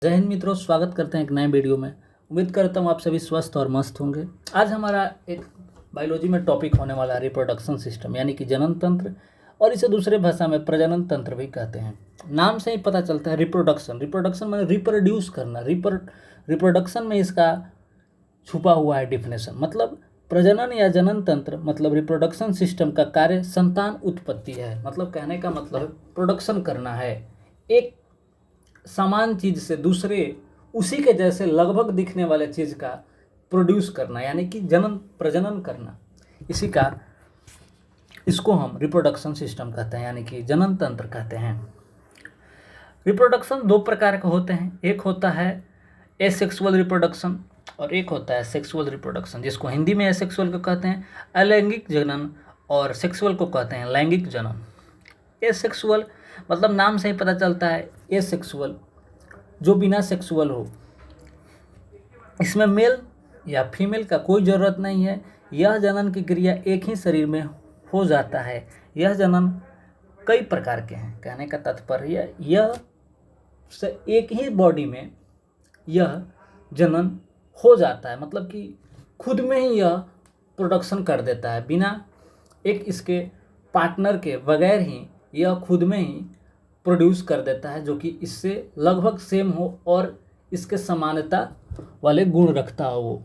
जय हिंद मित्रों, स्वागत करते हैं एक नए वीडियो में। उम्मीद करता हूँ आप सभी स्वस्थ और मस्त होंगे। आज हमारा एक बायोलॉजी में टॉपिक होने वाला है रिप्रोडक्शन सिस्टम, यानी कि जनन तंत्र, और इसे दूसरे भाषा में प्रजनन तंत्र भी कहते हैं। नाम से ही पता चलता है रिप्रोडक्शन। रिप्रोडक्शन माने रिप्रोड्यूस करना। रिप्रोडक्शन में इसका छुपा हुआ है डिफिनेशन। मतलब प्रजनन या जनन तंत्र मतलब रिप्रोडक्शन सिस्टम का कार्य संतान उत्पत्ति है। मतलब कहने का मतलब प्रोडक्शन करना है, एक समान चीज से दूसरे उसी के जैसे लगभग दिखने वाले चीज का प्रोड्यूस करना, यानी कि प्रजनन करना। इसको हम रिप्रोडक्शन सिस्टम कहते हैं, यानी कि जनन तंत्र कहते हैं। रिप्रोडक्शन दो प्रकार के होते हैं। एक होता है एसेक्सुअल रिप्रोडक्शन और एक होता है सेक्सुअल रिप्रोडक्शन, जिसको हिंदी में एसेक्सुअल को कहते हैं अलैंगिक जनन और सेक्सुअल को कहते हैं लैंगिक जनन। एसेक्सुअल मतलब नाम से ही पता चलता है एसेक्सुअल, जो बिना सेक्सुअल हो। इसमें मेल या फीमेल का कोई ज़रूरत नहीं है। यह जनन की क्रिया एक ही शरीर में हो जाता है। यह जनन कई प्रकार के हैं। कहने का तात्पर्य यह एक ही बॉडी में यह जनन हो जाता है, मतलब कि खुद में ही यह प्रोडक्शन कर देता है, बिना एक इसके पार्टनर के बगैर ही यह खुद में ही प्रोड्यूस कर देता है, जो कि इससे लगभग सेम हो और इसके समानता वाले गुण रखता हो वो।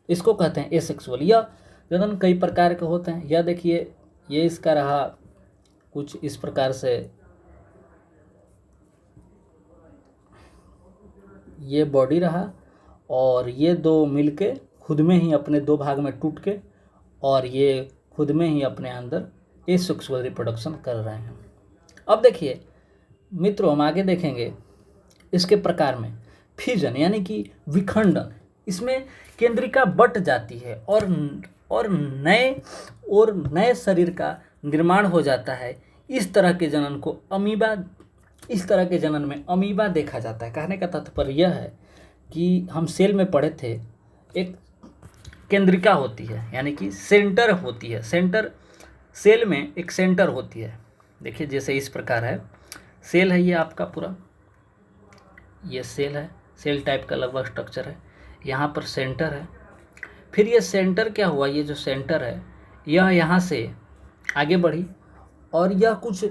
इसको कहते हैं एसेक्सुअल। यह जनन कई प्रकार के होते हैं। यह देखिए, ये इसका रहा कुछ इस प्रकार से, ये बॉडी रहा और ये दो मिलके खुद में ही अपने दो भाग में टूट के और ये खुद में ही अपने अंदर एसेक्सुअल रिप्रोडक्शन कर रहे हैं। अब देखिए मित्रों, हम आगे देखेंगे इसके प्रकार में फ्यूजन, यानी कि विखंडन। इसमें केंद्रिका बट जाती है और नए शरीर का निर्माण हो जाता है। इस तरह के जनन में अमीबा देखा जाता है। कहने का तात्पर्य यह है कि हम सेल में पढ़े थे, एक केंद्रिका होती है, यानी कि सेंटर होती है। सेल में एक सेंटर होती है। देखिए जैसे इस प्रकार है, सेल है ये आपका पूरा, ये सेल है, सेल टाइप का लगभग स्ट्रक्चर है। यहाँ पर सेंटर है। फिर ये सेंटर क्या हुआ, ये जो सेंटर है यह यहाँ से आगे बढ़ी और यह कुछ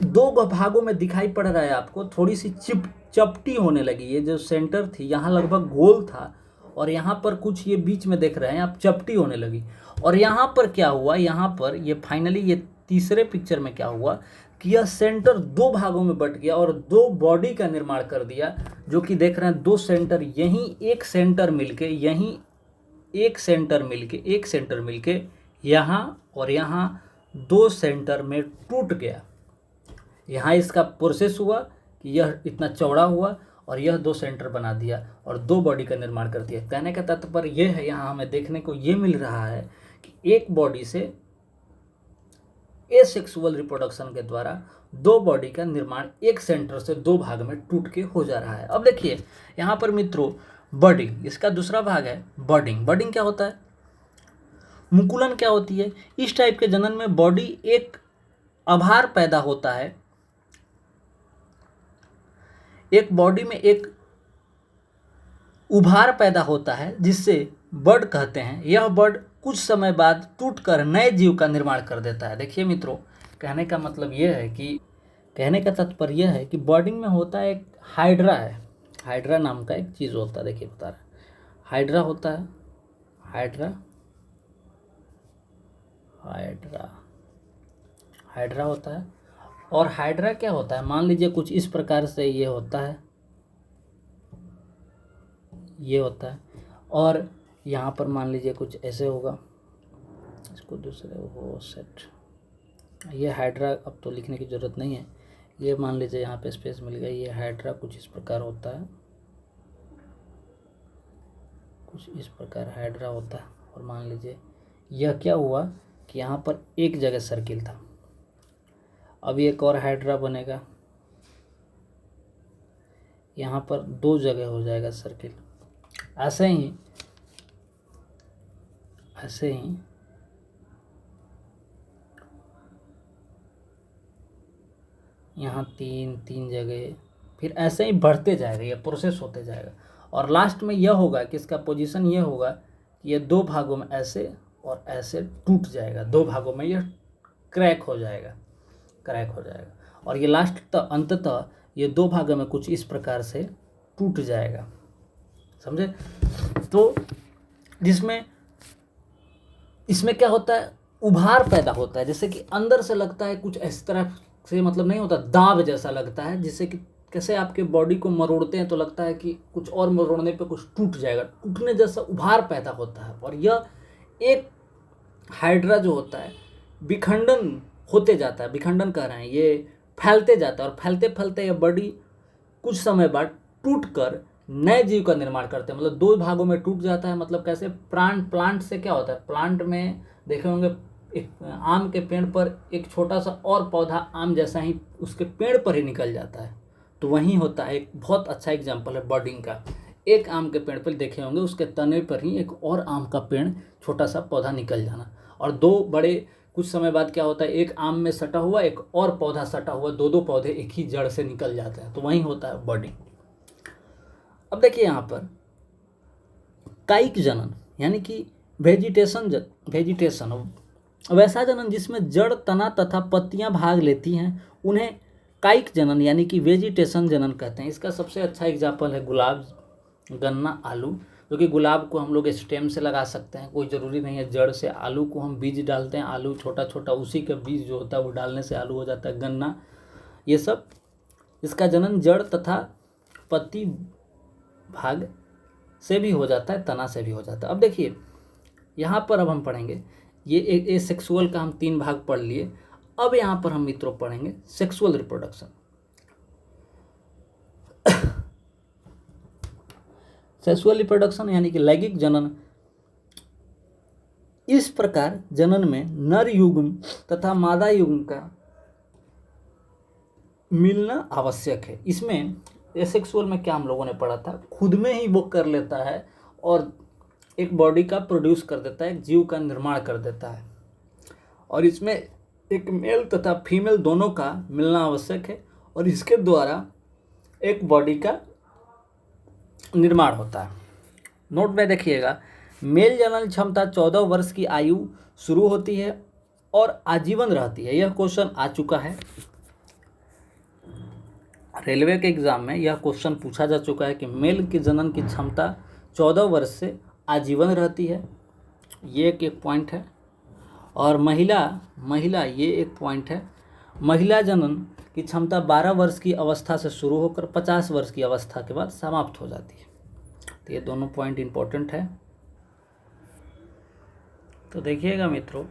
दो भागों में दिखाई पड़ रहा है आपको, थोड़ी सी चपटी होने लगी। ये जो सेंटर थी यहाँ लगभग गोल था और यहाँ पर कुछ ये बीच में देख रहे हैं आप, चपटी होने लगी। और यहाँ पर क्या हुआ, यहाँ पर ये फाइनली ये तीसरे पिक्चर में क्या हुआ कि यह सेंटर दो भागों में बट गया और दो बॉडी का निर्माण कर दिया, जो कि देख रहे हैं दो सेंटर, यहीं एक सेंटर मिलके यहाँ और यहाँ दो सेंटर में टूट गया। यहाँ इसका प्रोसेस हुआ कि यह इतना चौड़ा हुआ और यह दो सेंटर बना दिया और दो बॉडी का निर्माण कर दिया। कहने का तात्पर्य यह है, यहाँ हमें देखने को ये मिल रहा है कि एक बॉडी से एसेक्सुअल रिप्रोडक्शन के द्वारा दो बॉडी का निर्माण एक सेंटर से दो भाग में टूट के हो जा रहा है। अब देखिए यहाँ पर मित्रों, बर्डिंग इसका दूसरा भाग है। बर्डिंग क्या होता है, मुकुलन क्या होती है। इस टाइप के जनन में बॉडी एक आभार पैदा होता है, एक बॉडी में एक उभार पैदा होता है, जिससे बर्ड कहते हैं। यह बर्ड कुछ समय बाद टूटकर नए जीव का निर्माण कर देता है। देखिए मित्रों, कहने का मतलब यह है कि कहने का तात्पर्य यह है कि बर्डिंग में होता है एक हाइड्रा है, हाइड्रा नाम का एक चीज़ होता है। देखिए बता रहा है, हाइड्रा होता है, हाइड्रा होता है। और हाइड्रा क्या होता है, मान लीजिए कुछ इस प्रकार से ये होता है, ये होता है, और यहाँ पर मान लीजिए कुछ ऐसे होगा, इसको दूसरे वो सेट, ये हाइड्रा, अब तो लिखने की ज़रूरत नहीं है। ये मान लीजिए यहाँ पे स्पेस मिल गया, ये हाइड्रा कुछ इस प्रकार होता है, कुछ इस प्रकार हाइड्रा होता है। और मान लीजिए यह क्या हुआ कि यहाँ पर एक जगह सर्किल था, अब एक और हाइड्रा बनेगा, यहाँ पर दो जगह हो जाएगा सर्किल। ऐसे ही यहाँ तीन जगह फिर ऐसे ही बढ़ते जाएगा, ये प्रोसेस होते जाएगा और लास्ट में यह होगा कि इसका पोजीशन ये होगा कि ये दो भागों में ऐसे और ऐसे टूट जाएगा, दो भागों में यह क्रैक हो जाएगा, क्रैक हो जाएगा और ये लास्ट अंततः ये दो भागों में कुछ इस प्रकार से टूट जाएगा, समझे। तो जिसमें इसमें क्या होता है, उभार पैदा होता है, जैसे कि अंदर से लगता है कुछ इस तरह से, मतलब नहीं होता, दाब जैसा लगता है, जिससे कि कैसे आपके बॉडी को मरोड़ते हैं तो लगता है कि कुछ और मरोड़ने पे कुछ टूट जाएगा, टूटने जैसा उभार पैदा होता है। और यह एक हाइड्रा जो होता है विखंडन होते जाता है, विखंडन कह रहे हैं, ये फैलते जाता है और फैलते फैलते यह बॉडी कुछ समय बाद टूट कर नए जीव का निर्माण करते हैं। मतलब दो भागों में टूट जाता है। मतलब कैसे, प्लांट से क्या होता है, प्लांट में देखे होंगे एक आम के पेड़ पर एक छोटा सा और पौधा आम जैसा ही उसके पेड़ पर ही निकल जाता है, तो वहीं होता है। एक बहुत अच्छा एग्जांपल है बर्डिंग का। एक आम के पेड़ पर देखे होंगे उसके तने पर ही एक और आम का पेड़ छोटा सा पौधा निकल जाना, और दो बड़े कुछ समय बाद क्या होता है, एक आम में सटा हुआ एक और पौधा सटा हुआ, दो पौधे एक ही जड़ से निकल जाते हैं, तो वहीं होता है बर्डिंग। अब देखिए यहाँ पर कायिक जनन यानी कि वेजिटेशन वैसा जनन जिसमें जड़, तना तथा पत्तियां भाग लेती हैं, उन्हें कायिक जनन यानी कि वेजिटेशन जनन कहते हैं। इसका सबसे अच्छा एग्जाम्पल है गुलाब, गन्ना, आलू, जो कि गुलाब को हम लोग स्टेम से लगा सकते हैं, कोई ज़रूरी नहीं है जड़ से। आलू को हम बीज डालते हैं, आलू छोटा छोटा उसी का बीज जो होता है वो डालने से आलू हो जाता है। गन्ना, ये सब इसका जनन जड़ तथा पत्ती भाग से भी हो जाता है, तना से भी हो जाता है। अब देखिए यहाँ पर अब हम पढ़ेंगे, ये ए सेक्सुअल का हम 3 भाग पढ़ लिए। अब यहाँ पर हम मित्रों पढ़ेंगे सेक्सुअल रिप्रोडक्शन। सेक्सुअल रिप्रोडक्शन यानी कि लैंगिक जनन। इस प्रकार जनन में नर युग्म तथा मादा युग्म का मिलना आवश्यक है। इसमें एसेक्सुअल में क्या हम लोगों ने पढ़ा था, खुद में ही वो कर लेता है और एक बॉडी का प्रोड्यूस कर देता है, एक जीव का निर्माण कर देता है, और इसमें एक मेल तथा फीमेल दोनों का मिलना आवश्यक है और इसके द्वारा एक बॉडी का निर्माण होता है। नोट में देखिएगा, मेल जनन क्षमता 14 वर्ष की आयु शुरू होती है और आजीवन रहती है। यह क्वेश्चन आ चुका है रेलवे के एग्जाम में, यह क्वेश्चन पूछा जा चुका है कि मेल की जनन की क्षमता 14 वर्ष से आजीवन रहती है, ये एक पॉइंट है। और महिला ये एक पॉइंट है। महिला जनन की क्षमता 12 वर्ष की अवस्था से शुरू होकर 50 वर्ष की अवस्था के बाद समाप्त हो जाती है। तो ये दोनों पॉइंट इंपॉर्टेंट है, तो देखिएगा मित्रों।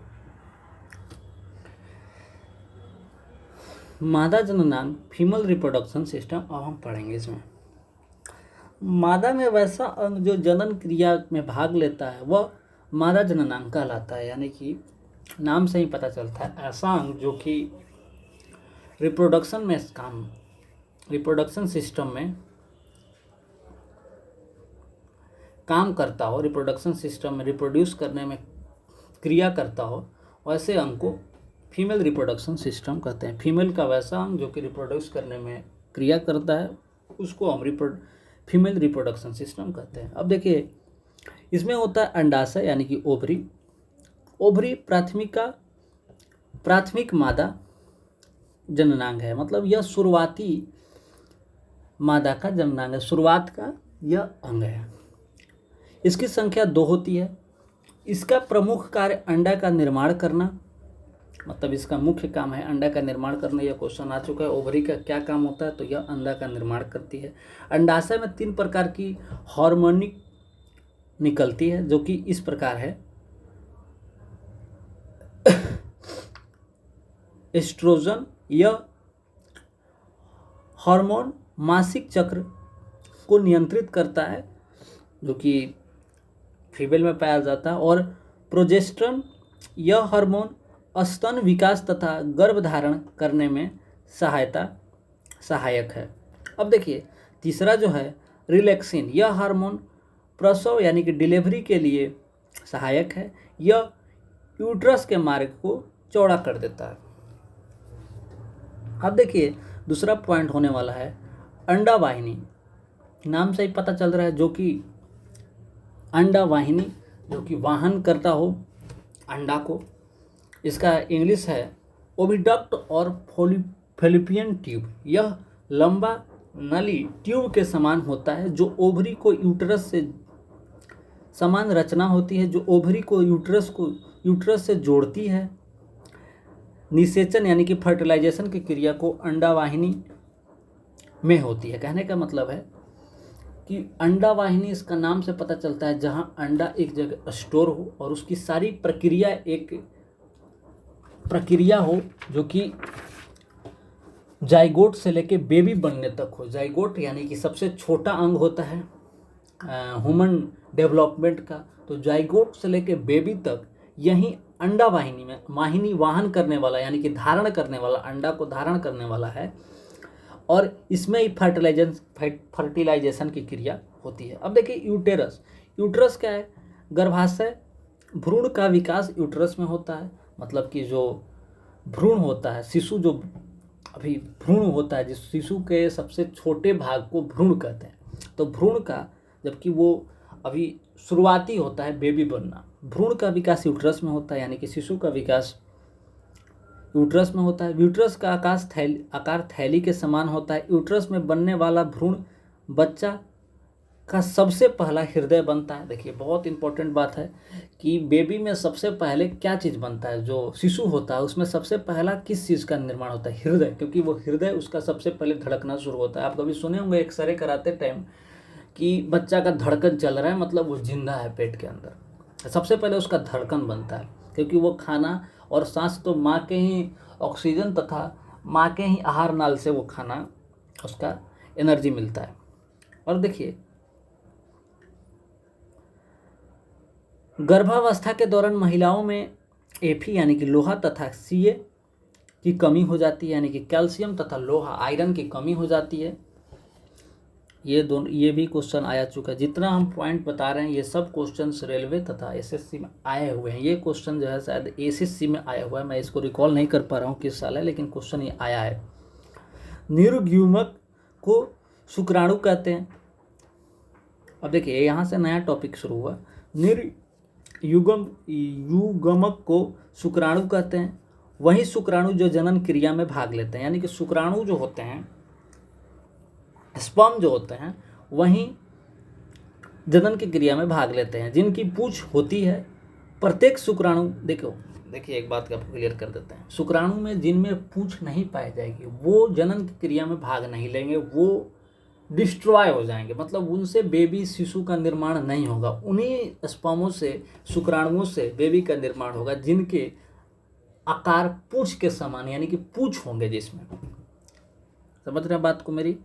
मादा जननांग फीमेल रिप्रोडक्शन सिस्टम अब हम पढ़ेंगे। इसमें मादा में वैसा अंग जो जनन क्रिया में भाग लेता है वह मादा जननांग कहलाता है। यानी कि नाम से ही पता चलता है, ऐसा अंग जो कि रिप्रोडक्शन सिस्टम में काम करता हो, रिप्रोडक्शन सिस्टम में रिप्रोड्यूस करने में क्रिया करता हो, वैसे अंग को फीमेल रिप्रोडक्शन सिस्टम कहते हैं। फीमेल का वैसा अंग जो कि रिप्रोड्यूस करने में क्रिया करता है उसको हम फीमेल रिप्रोडक्शन सिस्टम कहते हैं। अब देखिए, इसमें होता है अंडाशय यानी कि ओवरी। ओवरी प्राथमिक मादा जननांग है, मतलब यह शुरुआती मादा का जननांग है, शुरुआत का यह अंग है। इसकी संख्या 2 होती है। इसका प्रमुख कार्य अंडा का निर्माण करना, मतलब इसका मुख्य काम है अंडा का निर्माण करना। यह क्वेश्चन आ चुका है, ओवरी का क्या काम होता है, तो यह अंडा का निर्माण करती है। अंडाशय में 3 प्रकार की हार्मोनिक निकलती है, जो कि इस प्रकार है। एस्ट्रोजन, यह हार्मोन मासिक चक्र को नियंत्रित करता है, जो कि फीमेल में पाया जाता है। और प्रोजेस्टेरोन, यह हार्मोन स्तन विकास तथा गर्भधारण करने में सहायक है। अब देखिए तीसरा जो है रिलैक्सिन, यह हार्मोन प्रसव यानी कि डिलीवरी के लिए सहायक है। यह यूट्रस के मार्ग को चौड़ा कर देता है। अब देखिए दूसरा पॉइंट होने वाला है अंडा वाहिनी नाम से ही पता चल रहा है, जो कि अंडा वाहिनी, जो कि वाहन करता हो अंडा को। इसका इंग्लिश है ओविडक्ट और फैलोपियन ट्यूब। यह लंबा नली ट्यूब के समान होता है जो ओवरी को यूट्रस से समान रचना होती है, जो ओवरी को यूट्रस से जोड़ती है। निषेचन यानी कि फर्टिलाइजेशन की क्रिया को अंडा वाहिनी में होती है। कहने का मतलब है कि अंडा वाहिनी इसका नाम से पता चलता है जहां अंडा एक जगह स्टोर हो और उसकी सारी प्रक्रिया एक प्रक्रिया हो जो कि जाइगोट से लेके बेबी बनने तक हो। जाइगोट यानी कि सबसे छोटा अंग होता है ह्यूमन डेवलपमेंट का, तो जाइगोट से लेके बेबी तक यही अंडा वाहिनी में वाहिनी वाहन करने वाला यानी कि धारण करने वाला, अंडा को धारण करने वाला है और इसमें ही फर्टिलाइजेशन की क्रिया होती है। अब देखिए यूटेरस। यूटेरस क्या है? गर्भाशय। भ्रूण का विकास यूटेरस में होता है, मतलब कि जो भ्रूण होता है, शिशु जो अभी भ्रूण होता है, जिस शिशु के सबसे छोटे भाग को भ्रूण कहते हैं। तो भ्रूण का, जबकि वो अभी शुरुआती होता है बेबी बनना, भ्रूण का विकास यूटेरस में होता है, यानी कि शिशु का विकास यूट्रस में होता है। यूट्रस का आकार थैली के समान होता है। यूट्रस में बनने वाला भ्रूण बच्चा का सबसे पहला हृदय बनता है। देखिए बहुत इंपॉर्टेंट बात है कि बेबी में सबसे पहले क्या चीज़ बनता है, जो शिशु होता है उसमें सबसे पहला किस चीज़ का निर्माण होता है? हृदय, क्योंकि वो हृदय उसका सबसे पहले धड़कना शुरू होता है। आप कभी सुने होंगे एक्सरे कराते टाइम कि बच्चा का धड़कन चल रहा है, मतलब वो जिंदा है पेट के अंदर। सबसे पहले उसका धड़कन बनता है, क्योंकि वो खाना और सांस तो माँ के ही ऑक्सीजन तथा माँ के ही आहार नाल से वो खाना उसका एनर्जी मिलता है। और देखिए गर्भावस्था के दौरान महिलाओं में एफी यानी कि लोहा तथा सीए की कमी हो जाती है, यानी कि कैल्शियम तथा लोहा आयरन की कमी हो जाती है। ये भी क्वेश्चन आया चुका है। जितना हम पॉइंट बता रहे हैं ये सब क्वेश्चंस रेलवे तथा एसएससी में आए हुए हैं। ये क्वेश्चन जो है शायद एसएससी में आया हुआ है, मैं इसको रिकॉल नहीं कर पा रहा हूँ किस साल है, लेकिन क्वेश्चन ये आया है। निर्युग्मक को शुक्राणु कहते हैं। अब देखिए यहाँ से नया टॉपिक शुरू हुआ। युग्मक को शुक्राणु कहते हैं। वही शुक्राणु जो जनन क्रिया में भाग लेते हैं, यानी कि शुक्राणु जो होते हैं, स्पर्म जो होते हैं, वहीं जनन की क्रिया में भाग लेते हैं। जिनकी पूंछ होती है, प्रत्येक शुक्राणु देखिए एक बात का क्लियर कर देते हैं। शुक्राणु में जिनमें पूंछ नहीं पाई जाएगी वो जनन की क्रिया में भाग नहीं लेंगे, वो डिस्ट्रॉय हो जाएंगे, मतलब उनसे बेबी शिशु का निर्माण नहीं होगा। उन्हीं स्पर्मों से, शुक्राणुओं से बेबी का निर्माण होगा जिनके आकार पूंछ के समान यानी कि पूंछ होंगे जिसमें। समझ रहे हैं बात को मेरी?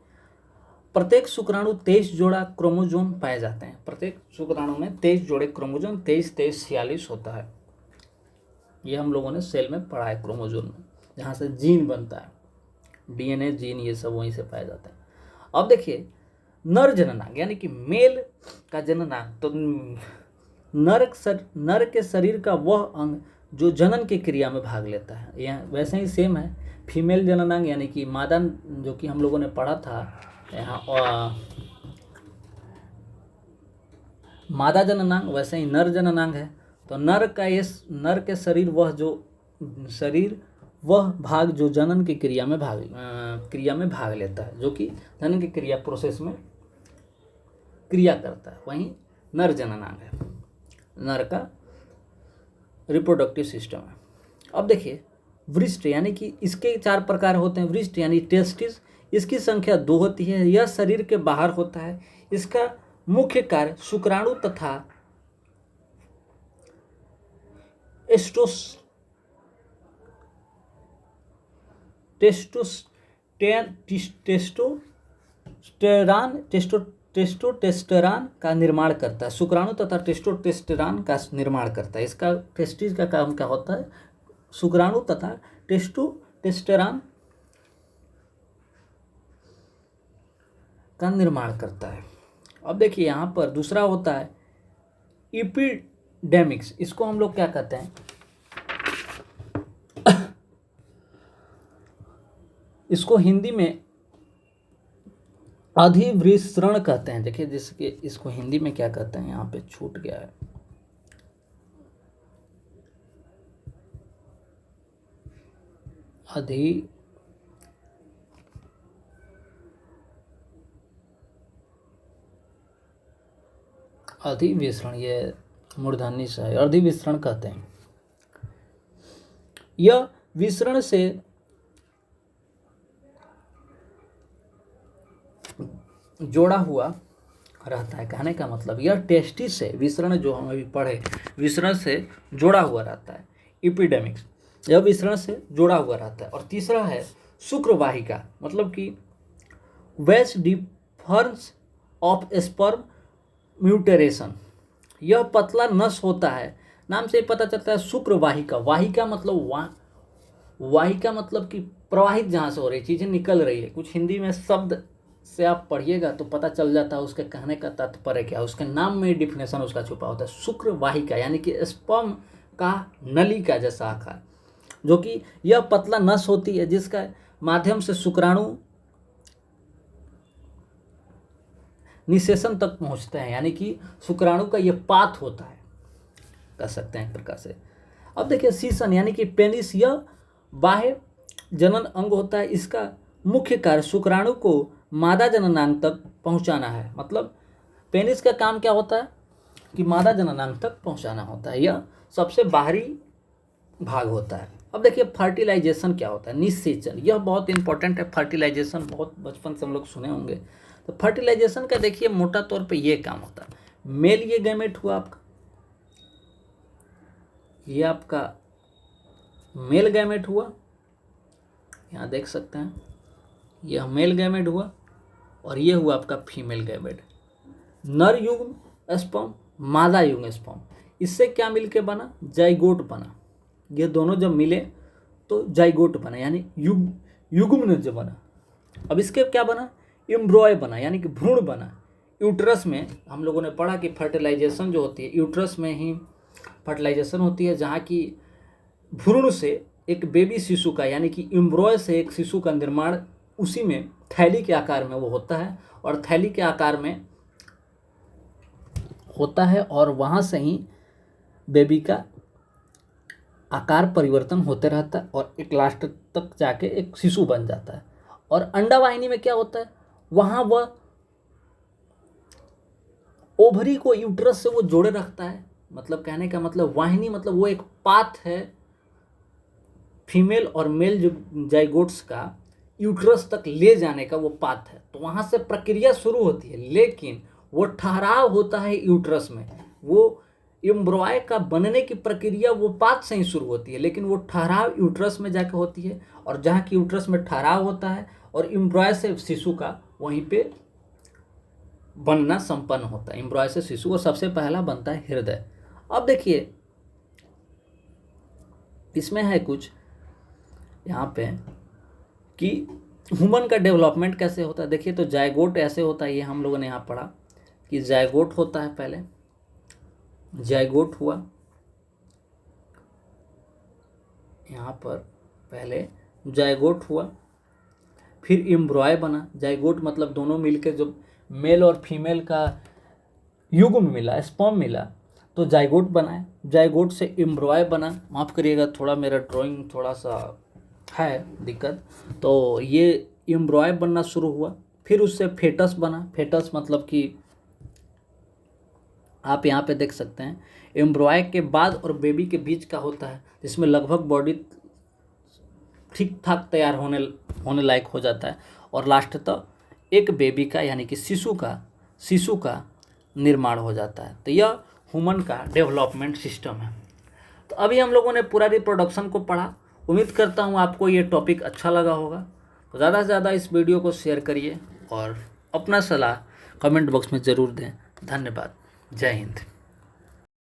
प्रत्येक शुक्राणु 23 जोड़ा क्रोमोजोम पाए जाते हैं। प्रत्येक शुक्राणु में 23 जोड़े क्रोमोजोम, 23 23 46 होता है। ये हम लोगों ने सेल में पढ़ा है, क्रोमोजोम में, जहाँ से जीन बनता है, डीएनए जीन ये सब वहीं से पाए जाते हैं। अब देखिए नर जननांग यानी कि मेल का जननांग, तो नर के शरीर का वह अंग जो जनन की क्रिया में भाग लेता है। यह वैसे ही सेम है। फीमेल जननांग यानी कि मादा, जो कि हम लोगों ने पढ़ा था यहाँ, मादा जननांग, वैसे ही नर जननांग है। तो नर के शरीर वह भाग जो जनन की क्रिया में भाग लेता है, जो कि जनन की क्रिया प्रोसेस में क्रिया करता है, वहीं नर जननांग है, नर का रिप्रोडक्टिव सिस्टम है। अब देखिए वृष्ट यानी कि इसके 4 प्रकार होते हैं। वृष्ट यानी टेस्टिस, इसकी संख्या 2 होती है। यह शरीर के बाहर होता है। इसका मुख्य कार्य शुक्राणु तथा टेस्टोस्टेरान का निर्माण करता है। शुक्राणु तथा टेस्टोस्टेरान का निर्माण करता है। इसका टेस्टिस का काम क्या होता है? शुक्राणु तथा टेस्टोस्टेरान का निर्माण करता है। अब देखिए यहाँ पर दूसरा होता है एपिडेमिक्स। इसको हम लोग क्या कहते हैं? इसको हिंदी में अधिविसरण कहते हैं। देखिए जिसके इसको हिंदी में क्या कहते हैं, यहाँ पे छूट गया है। अधिविसरण, ये मूर्धन्य सा है, अधिविसरण कहते हैं। यह विसरण से जोड़ा हुआ रहता है। कहने का मतलब यह टेस्टिस से विसरण, जो हम अभी पढ़े, विसरण से जोड़ा हुआ रहता है। एपिडेमिक्स, यह विसरण से जुड़ा हुआ रहता है। और तीसरा है शुक्रवाहिका, मतलब कि vas deferens of sperm mutation, यह पतला नस होता है। नाम से ही पता चलता है शुक्रवाहिका। वाहिका मतलब वाहिका मतलब कि प्रवाहित जहाँ से हो रही चीज़ें निकल रही है। कुछ हिंदी में शब्द से आप पढ़िएगा तो पता चल जाता है उसके कहने का तात्पर्य क्या है। उसके नाम में डिफिनेशन उसका छुपा होता है। शुक्रवाहिका यानी कि स्पर्म का नली का जैसा आकार, जो कि यह पतला नस होती है जिसका माध्यम से शुक्राणु निषेचन तक पहुंचते हैं। यानी कि शुक्राणु का यह पाथ होता है, कह सकते हैं एक प्रकार से। अब देखिए सीसन यानी कि पेनिस, यह बाह्य जनन अंग होता है। इसका मुख्य कार्य शुक्राणु को मादा जननांग तक पहुंचाना है। मतलब पेनिस का काम क्या होता है कि मादा जननांग तक पहुंचाना होता है। यह सबसे बाहरी भाग होता है। अब देखिए फर्टिलाइजेशन क्या होता है, निषेचन, यह बहुत इंपॉर्टेंट है। फर्टिलाइजेशन बहुत बचपन से हम लोग सुने होंगे। तो फर्टिलाइजेशन का देखिए मोटा तौर पे ये काम होता है। मेल ये गैमेट हुआ आपका, ये आपका मेल गैमेट हुआ, यहाँ देख सकते हैं यह मेल गैमेट हुआ, और ये हुआ आपका फीमेल गैमेट। नर युग्म स्पर्म, मादा युग्म स्पर्म, इससे क्या मिलके बना, जाइगोट बना। ये दोनों जब मिले तो जाइगोट बना, यानी युग्म जो बना। अब इसके क्या बना, एम्ब्रॉय बना, यानी कि भ्रूण बना। यूट्रस में हम लोगों ने पढ़ा कि फर्टिलाइजेशन जो होती है यूट्रस में ही फर्टिलाइजेशन होती है, जहाँ की भ्रूण से एक बेबी शिशु का, यानी कि एम्ब्रॉय से एक शिशु का निर्माण उसी में थैली के आकार में वो होता है, और थैली के आकार में होता है, और वहाँ से ही बेबी का आकार परिवर्तन होते रहता है, और एक लास्ट तक जाके एक शिशु बन जाता है। और अंडावाहिनी में क्या होता है, वहाँ वह ओवरी को यूट्रस से वो जोड़े रखता है। मतलब कहने का मतलब वाहिनी मतलब वो एक पाथ है फीमेल और मेल जो जाइगोट्स का यूट्रस तक ले जाने का, वो पाथ है। तो वहाँ से प्रक्रिया शुरू होती है, लेकिन वो ठहराव होता है यूट्रस में। वो एम्ब्रॉय का बनने की प्रक्रिया वो पाथ से ही शुरू होती है, लेकिन वो ठहराव यूट्रस में जाके होती है। और जहाँ की यूट्रस में ठहराव होता है और एम्ब्रॉय से शिशु का वहीं पे बनना संपन्न होता है। एम्ब्रॉय से शिशु को सबसे पहला बनता है हृदय। अब देखिए इसमें है कुछ यहाँ पे कि ह्यूमन का डेवलपमेंट कैसे होता है। देखिए तो जाइगोट ऐसे होता है, ये हम लोगों ने यहाँ पढ़ा कि जाइगोट होता है। पहले जाइगोट हुआ, यहाँ पर पहले जाइगोट हुआ, फिर एम्ब्रॉय बना। जाइगोट मतलब दोनों मिलकर जो मेल और फीमेल का युग्म मिला, स्पर्म मिला, तो जाइगोट बना है। जाइगोट से एम्ब्रॉय बना। माफ़ करिएगा थोड़ा मेरा ड्राइंग थोड़ा सा है दिक्कत। तो ये एम्ब्रॉय बनना शुरू हुआ, फिर उससे फेटस बना। फेटस मतलब कि आप यहाँ पे देख सकते हैं एम्ब्रॉय के बाद और बेबी के बीच का होता है, जिसमें लगभग बॉडी ठीक ठाक तैयार होने लायक हो जाता है, और लास्ट तक एक बेबी का यानी कि शिशु का निर्माण हो जाता है। तो यह ह्यूमन का डेवलपमेंट सिस्टम है। तो अभी हम लोगों ने पूरा रिप्रोडक्शन को पढ़ा। उम्मीद करता हूँ आपको ये टॉपिक अच्छा लगा होगा। तो ज़्यादा से ज़्यादा इस वीडियो को शेयर करिए और अपना सलाह कमेंट बॉक्स में ज़रूर दें। धन्यवाद। जय हिंद।